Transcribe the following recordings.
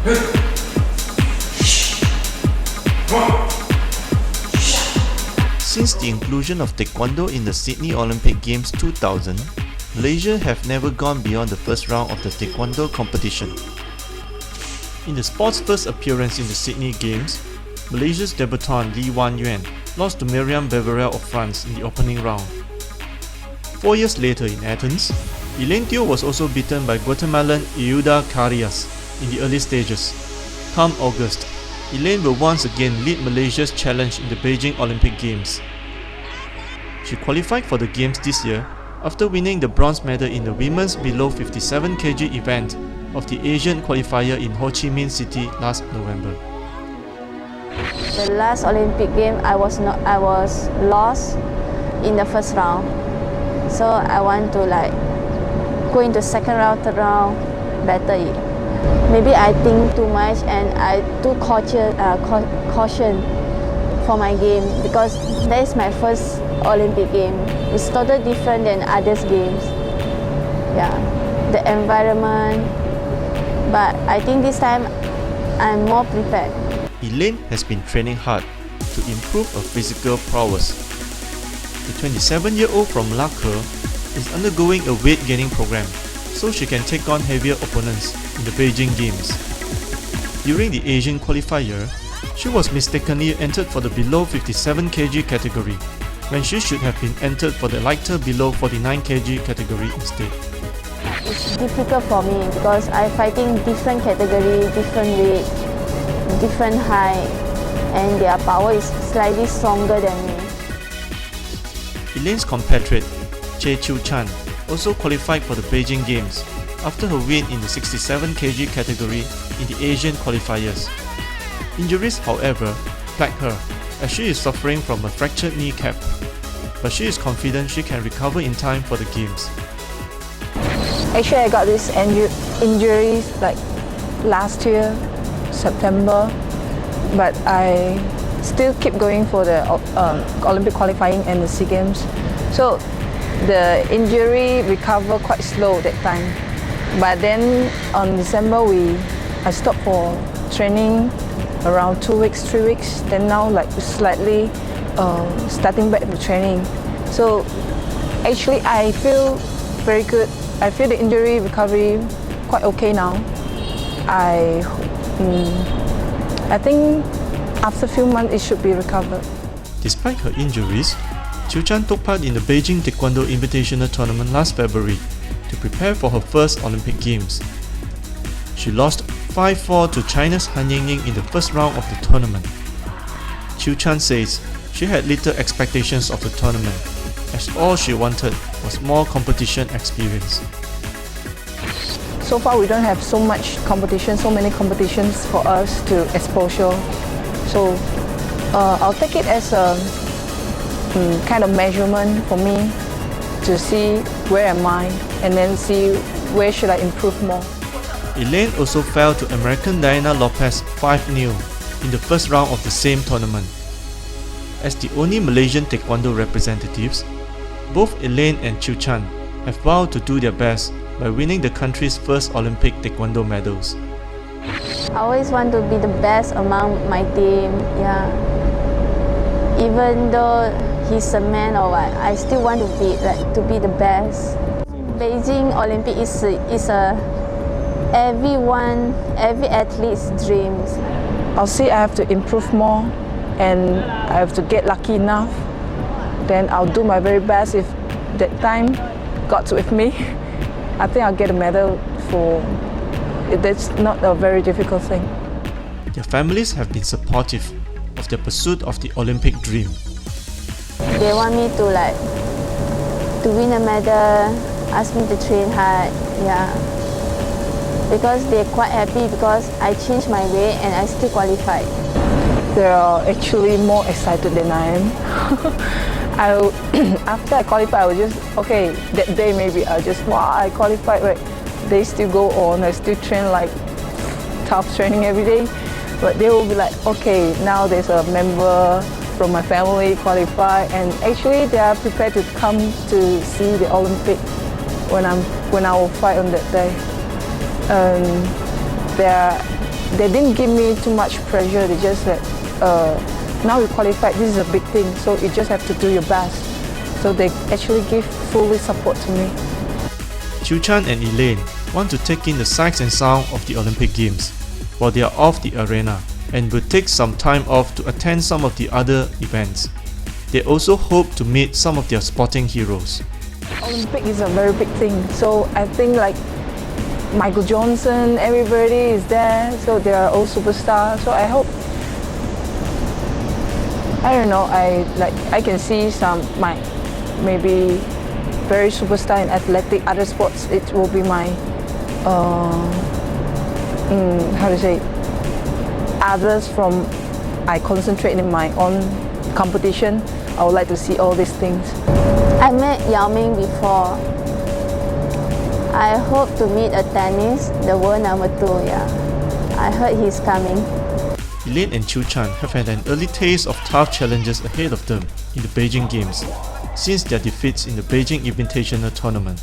Since the inclusion of Taekwondo in the Sydney Olympic Games 2000, Malaysia have never gone beyond the first round of the Taekwondo competition. In the sport's first appearance in the Sydney Games, Malaysia's debutant Lee Wan Yuan lost to Myriam Beverell of France in the opening round. 4 years later in Athens, Elaine Teo was also beaten by Guatemalan Iuda Carias in the early stages. Come August, Elaine will once again lead Malaysia's challenge in the Beijing Olympic Games. She qualified for the Games this year after winning the bronze medal in the women's below 57 kg event of the Asian qualifier in Ho Chi Minh City last November. The last Olympic game, I was lost in the first round, so I want to go into second round, third round better. Maybe I think too much and I too caution for my game, because that is my first Olympic game. It's totally different than others games. Yeah, the environment. But I think this time I'm more prepared. Elaine has been training hard to improve her physical prowess. The 27-year-old from Malacca is undergoing a weight gaining program so she can take on heavier opponents in the Beijing Games. During the Asian qualifier, she was mistakenly entered for the below 57 kg category when she should have been entered for the lighter below 49 kg category instead. It's difficult for me because I'm fighting different category, different weight, different height, and their power is slightly stronger than me. Elaine's compatriot, Che Chiu Chan, also qualified for the Beijing Games after her win in the 67 kg category in the Asian qualifiers. Injuries, however, plague her as she is suffering from a fractured kneecap, but she is confident she can recover in time for the Games. Actually, I got this injuries last year, September, but I still keep going for the Olympic qualifying and the SEA Games. So the injury recovered quite slow that time. But then on December, I stopped for training around 2 weeks, 3 weeks. Then now slightly starting back the training. So actually, I feel very good. I feel the injury recovery quite okay now. I think after a few months it should be recovered. Despite her injuries, Chiu Chan took part in the Beijing Taekwondo Invitational Tournament last February to prepare for her first Olympic Games. She lost 5-4 to China's Han Yingying in the first round of the tournament. Chiu Chan says she had little expectations of the tournament, as all she wanted was more competition experience. So far we don't have so many competitions for us to exposure. So I'll take it as a kind of measurement for me to see where am I and then see where should I improve more. Elaine also fell to American Diana Lopez 5-0 in the first round of the same tournament. As the only Malaysian Taekwondo representatives, both Elaine and Chiu Chan have vowed to do their best by winning the country's first Olympic Taekwondo medals. I always want to be the best among my team. Yeah. Even though he's a man or what, I still want to be the best. Beijing Olympic is every athlete's dreams. I'll see I have to improve more and I have to get lucky enough. Then I'll do my very best. If that time God's with me, I think I'll get a medal for it. That's not a very difficult thing. Their families have been supportive of their pursuit of the Olympic dream. They want me to win a medal, ask me to train hard, yeah. Because they're quite happy because I changed my way and I still qualified. They are actually more excited than I am. After I qualified, I was just, okay, that day maybe wow, I qualified, right? They still go on, I still train tough training every day. But they will be like, okay, now there's a member from my family qualified, and actually they are prepared to come to see the Olympic when I will fight on that day. they didn't give me too much pressure. They just said, now you qualified, this is a big thing, so you just have to do your best. So they actually give fully support to me. Chiu Chan and Elaine want to take in the sights and sound of the Olympic Games while they are off the arena, and will take some time off to attend some of the other events. They also hope to meet some of their sporting heroes. Olympic is a very big thing, so I think like Michael Johnson, everybody is there, so they are all superstars. So I hope, I don't know, I can see some maybe very superstar in athletic, other sports. It will be my how to say, others from I concentrate in my own competition. I would like to see all these things. I met Yao Ming before. I hope to meet a tennis, the world number 2, yeah. I heard he's coming. Elaine and Chiu Chan have had an early taste of tough challenges ahead of them in the Beijing Games since their defeats in the Beijing Invitational Tournament.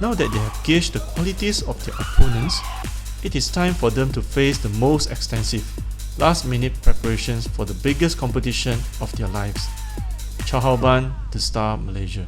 Now that they have gauged the qualities of their opponents, it is time for them to face the most extensive, last-minute preparations for the biggest competition of their lives. Chow How Ban, The Star, Malaysia.